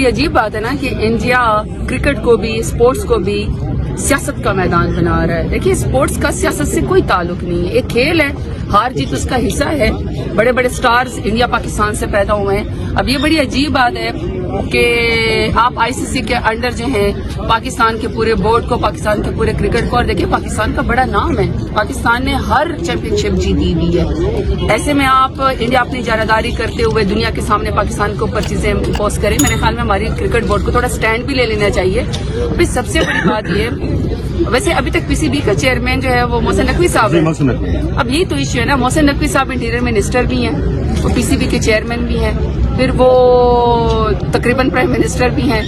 बड़ी अजीब बात है ना कि इंडिया क्रिकेट को भी स्पोर्ट्स को भी सियासत का मैदान बना रहा है। देखिए स्पोर्ट्स का सियासत से कोई ताल्लुक नहीं है, एक खेल है, हार जीत उसका हिस्सा है। बड़े बड़े स्टार्स इंडिया पाकिस्तान से पैदा हुए हैं। अब ये बड़ी अजीब बात है कि आप आईसीसी के अंडर जो है पाकिस्तान के पूरे बोर्ड को, पाकिस्तान के पूरे क्रिकेट को, और देखिए पाकिस्तान का बड़ा नाम है, पाकिस्तान ने हर चैंपियनशिप जीती हुई है। ऐसे में आप इंडिया अपनी जारादारी करते हुए दुनिया के सामने पाकिस्तान के ऊपर चीजें इम्पोज करें, मेरे ख्याल में हमारी क्रिकेट बोर्ड को थोड़ा स्टैंड भी ले लेना चाहिए। अभी सबसे बड़ी बात ये, वैसे अभी तक पीसीबी का चेयरमैन जो है वो मोहसिन नकवी साहब है। अब यही तो इश्यू है ना, मोहसिन नकवी साहब इंटीरियर मिनिस्टर भी हैं, वो पीसीबी के चेयरमैन भी हैं, फिर वो तकरीबन प्राइम मिनिस्टर भी हैं,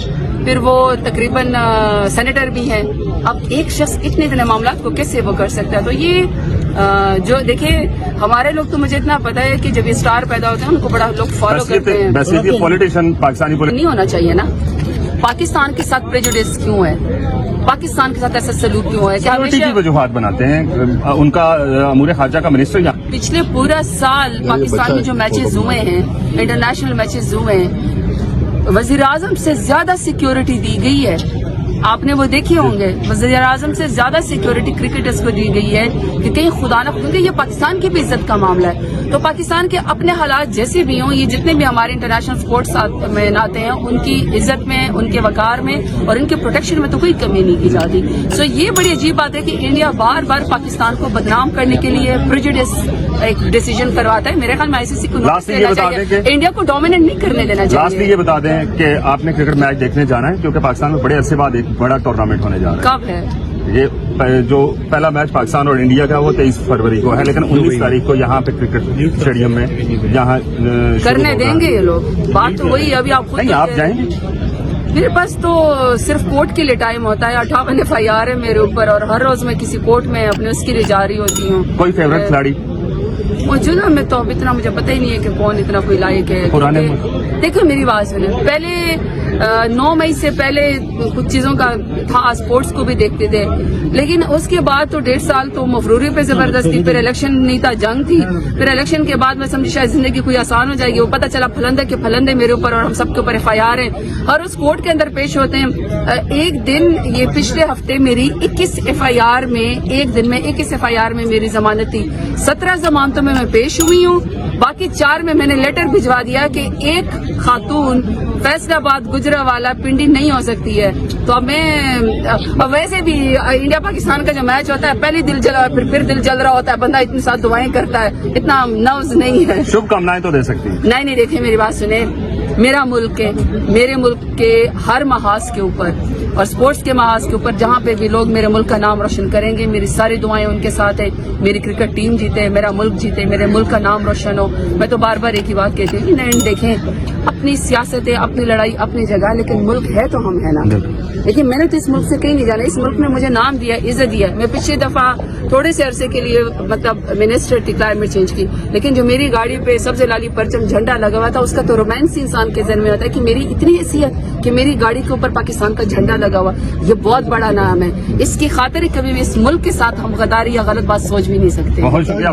फिर वो तकरीबन सेनेटर भी हैं। अब एक शख्स इतने मामला को कैसे वो कर सकता है? तो ये जो देखिए हमारे लोग, तो मुझे इतना पता है कि जब ये स्टार पैदा होते हैं उनको बड़ा लोग फॉलो करते हैं। वैसे ये पॉलिटिशियन पाकिस्तानी नहीं होना चाहिए ना। पाकिस्तान के साथ प्रेजुडिस क्यों है? पाकिस्तान के साथ ऐसा सलूक क्यों है? क्या की वजूहात बनाते हैं? उनका अमूर खारजा का मिनिस्टर यहाँ पिछले पूरा साल पाकिस्तान में जो मैचेस हुए हैं, इंटरनेशनल मैचेस हुए हैं, वजीर आजम से ज्यादा सिक्योरिटी दी गई है। आपने वो देखे होंगे, वज़ीर आज़म से ज्यादा सिक्योरिटी क्रिकेटर्स को दी गई है कि कहीं खुदा न, क्योंकि ये पाकिस्तान की भी इज्जत का मामला है। तो पाकिस्तान के अपने हालात जैसे भी हों, ये जितने भी हमारे इंटरनेशनल स्पोर्ट्स में नाते हैं, उनकी इज्जत में, उनके वकार में और उनके प्रोटेक्शन में तो कोई कमी नहीं की जाती। सो ये बड़ी अजीब बात है कि इंडिया बार बार पाकिस्तान को बदनाम करने के लिए प्रेजुडिस एक डिसीजन करवाता है। मेरे ख्याल में आईसीसी को इंडिया को डोमिनेट नहीं करने देना चाहिए। लास्टली ये बता दें कि आपने क्रिकेट मैच देखने जाना है, क्योंकि पाकिस्तान में बड़े अरसे बाद एक बड़ा टूर्नामेंट होने जा रहा है। कब है ये? जो पहला मैच पाकिस्तान और इंडिया का वो 23 फरवरी को है, लेकिन 19 तारीख को यहाँ पे क्रिकेट स्टेडियम में यहाँ करने देंगे ये लोग। बात तो वही, अभी आप नहीं, आप जाएंगे? मेरे पास तो सिर्फ कोर्ट के लिए टाइम होता है। 58 FIR है मेरे ऊपर और हर रोज मैं किसी कोर्ट में अपने उसके लिए जा रही होती हूँ। कोई फेवरेट खिलाड़ी मौजूदा में तो अब इतना मुझे पता ही नहीं है कि कौन इतना कोई लायक है। देखो मेरी बात सुने, पहले 9 मई से पहले कुछ चीजों का था, स्पोर्ट्स को भी देखते थे, लेकिन उसके बाद तो 1.5 साल तो मफरूरी पे जबरदस्ती, फिर इलेक्शन नहीं था, जंग थी, फिर इलेक्शन के बाद मैं समझी शायद जिंदगी कोई आसान हो जाएगी। वो पता चला फलंदे के फलंदे मेरे ऊपर और हम सबके ऊपर FIR है और उस कोर्ट के अंदर पेश होते हैं। एक दिन ये पिछले हफ्ते मेरी 21 FIR में, एक दिन में 21 FIR में मेरी जमानत थी। 17 जमानतों में मैं पेश हुई हूँ, बाकी 4 में मैंने लेटर भिजवा दिया कि एक खातून फैसलाबाद गुजरावाला पिंडी नहीं हो सकती है। तो अब मैं वैसे भी इंडिया पाकिस्तान का जो मैच होता है, पहले दिल जला फिर दिल जल रहा होता है, बंदा इतनी साथ दुआएं करता है, इतना नर्व्स नहीं है। शुभकामनाएं तो दे सकती है। नहीं, देखिए मेरी बात सुने, मेरा मुल्क है, मेरे मुल्क के हर महाज के ऊपर और स्पोर्ट्स के महाज के ऊपर जहाँ पे भी लोग मेरे मुल्क का नाम रोशन करेंगे, मेरी सारी दुआएं उनके साथ है। मेरी क्रिकेट टीम जीते, मेरा मुल्क जीते, मेरे मुल्क का नाम रोशन हो। मैं तो बार बार एक ही बात कहती हूँ कि नहीं, देखें अपनी सियासत है, अपनी लड़ाई अपनी जगह, लेकिन मुल्क है तो हम है ना। लेकिन मैंने तो इस मुल्क से कहीं नहीं जाना, इस मुल्क ने मुझे नाम दिया, इज्जत दिया। मैं पिछली दफा थोड़े से अरसे के लिए मतलब मिनिस्टर थी क्लाइमेट चेंज की, लेकिन जो मेरी गाड़ी पे सबसे लाली परचम झंडा लगा हुआ था, उसका तो रोमांस इंसान के जहन में आता है कि मेरी इतनी हैसियत कि मेरी गाड़ी के ऊपर पाकिस्तान का झंडा लगा हुआ, ये बहुत बड़ा नाम है। इसकी खातिर कभी भी इस मुल्क के साथ हम गद्दारी या गलत बात सोच भी नहीं सकते। बहुत शुक्रिया।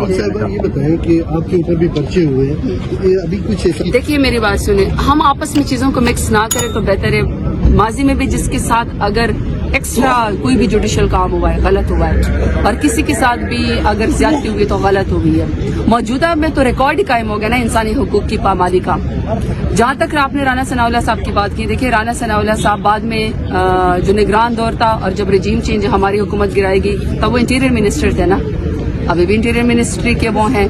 ये बताएं कि आपके ऊपर भी पर्चे हुए हैं, अभी कुछ देखिए मेरी बात सुने, हम आपस में चीजों को मिक्स ना करें तो बेहतर है। माजी में भी जिसके साथ अगर एक्स्ट्रा कोई भी जुडिशियल काम हुआ है, गलत हुआ है, और किसी के साथ भी अगर ज्यादती हुई तो गलत हो गई है। मौजूदा में तो रिकॉर्ड ही कायम हो गया ना इंसानी हुकूक की पामाली का। जहाँ तक आपने राना सनाउल्लाह साहब की बात की, देखिए राना सनाउल्लाह साहब बाद में जो निगरान दौर था और जब रजीम चेंज हमारी हुकूमत गिराएगी, तब वो इंटीरियर मिनिस्टर थे ना, अभी भी इंटीरियर मिनिस्ट्री के वो हैं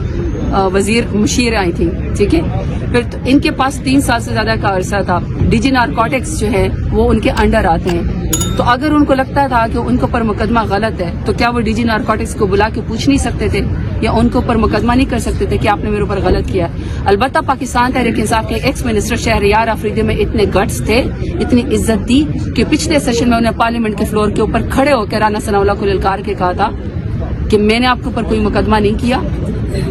वजीर मुशीर आई थी, ठीक है। फिर तो इनके पास 3 साल से ज्यादा का अरसा था। डीजी नारकोटिक्स जो है वो उनके अंडर आते हैं। तो अगर उनको लगता था कि उनके ऊपर मुकदमा गलत है, तो क्या वो डीजी नारकोटिक्स को बुला के पूछ नहीं सकते थे या उनके ऊपर मुकदमा नहीं कर सकते थे कि आपने मेरे ऊपर गलत किया? अलबत्ता पाकिस्तान तहरीक इंसाफ के एक्स मिनिस्टर शहरयार अफरीदी में इतने गट्स थे, इतनी इज्जत दी कि पिछले सेशन में उन्हें पार्लियामेंट के फ्लोर के ऊपर खड़े होकर राना सनाउल्लाह को ललकार के कहा था कि मैंने आपके ऊपर कोई मुकदमा नहीं किया,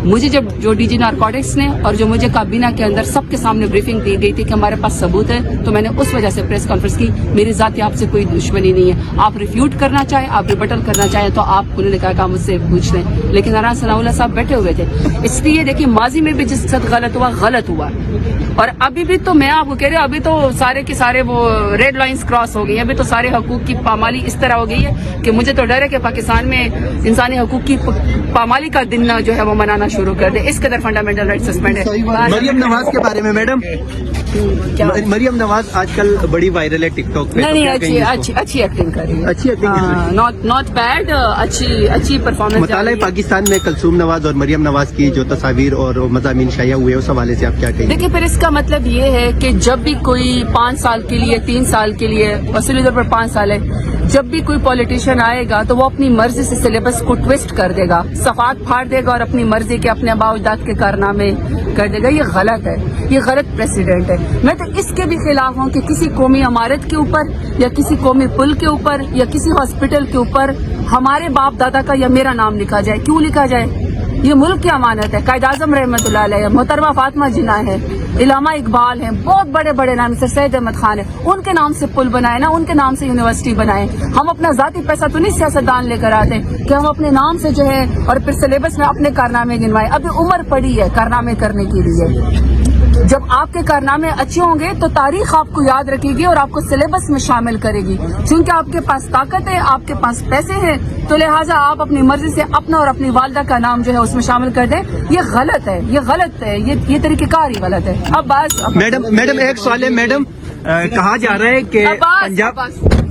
मुझे जब जो डीजी नारकोटिक्स ने और जो मुझे काबीना के अंदर सबके सामने ब्रीफिंग दी गई थी कि हमारे पास सबूत है, तो मैंने उस वजह से प्रेस कॉन्फ्रेंस की। मेरी जाती आपसे कोई दुश्मनी नहीं है, आप रिफ्यूट करना चाहें, आप रिबटल करना चाहें तो आप, उन्होंने कहा कि आप मुझसे पूछ लें, लेकिन नारायण सनाउल्लाह साहब बैठे हुए थे। इसलिए देखिए माजी में भी जिस साथ गलत हुआ, और अभी भी तो मैं आपको कह रही हूँ, अभी तो सारे के सारे वो रेड लाइंस क्रॉस हो गई हैं। अभी तो सारे हकूक की पामाली इस तरह हो गई है कि मुझे तो डर है कि पाकिस्तान में इंसानी हकूक की पामाली का दिन जो है वो मनाना शुरू कर दे। इस कदर फंडामेंटल राइट सस्पेंड है। मरियम नवाज के बारे में मैडम, मरियम नवाज आजकल बड़ी वायरल है टिकटॉक पे, नहीं अच्छी एक्टिंग कर रही है, अच्छी एक्टिंग, नॉट बैड, अच्छी परफॉर्मेंस। मुताला पाकिस्तान में कलसूम नवाज और मरियम नवाज की जो तस्वीर और मज़ामीन शाया हुए उस हवाले से आप क्या कहेंगे? देखिए फिर इसका मतलब ये है कि जब भी कोई 5 साल के लिए, 3 साल के लिए, असली तौर पर 5 साल है, जब भी कोई पॉलिटिशियन आएगा तो वो अपनी मर्जी से सिलेबस को ट्विस्ट कर देगा, सफात फाड़ देगा और अपनी मर्जी के अपने आबा-ओ-अजदाद के कारनामे कर देगा। ये गलत है, ये गलत प्रेसिडेंट है। मैं तो इसके भी खिलाफ हूँ कि किसी कौमी इमारत के ऊपर या किसी कौमी पुल के ऊपर या किसी हॉस्पिटल के ऊपर हमारे बाप दादा का या मेरा नाम लिखा जाए। क्यों लिखा जाए? ये मुल्क की अमानत है। कायद आजम रहमतुल्लाह अलैह, मोहतरमा फातिमा जिन्ना है, इलामा इकबाल हैं, बहुत बड़े बड़े नाम, सर सैयद अहमद खान है, उनके नाम से पुल बनाए ना, उनके नाम से यूनिवर्सिटी बनाए। हम अपना जाती पैसा तो नहीं सियासतदान लेकर आते कि हम अपने नाम से जो है और फिर सिलेबस में अपने कारनामे गिनवाए। अभी उम्र पड़ी है कारनामे करने के लिए। जब आपके कारनामे अच्छे होंगे तो तारीख आपको याद रखेगी और आपको सिलेबस में शामिल करेगी। क्योंकि आपके पास ताकत है, आपके पास पैसे हैं, तो लिहाजा आप अपनी मर्जी से अपना और अपनी वालदा का नाम जो है उसमें शामिल कर दें। ये गलत है, ये गलत है, ये तरीकेकार ही गलत है। अब बस मैडम एक सवाल है मैडम, कहा जा रहा है कि पंजाब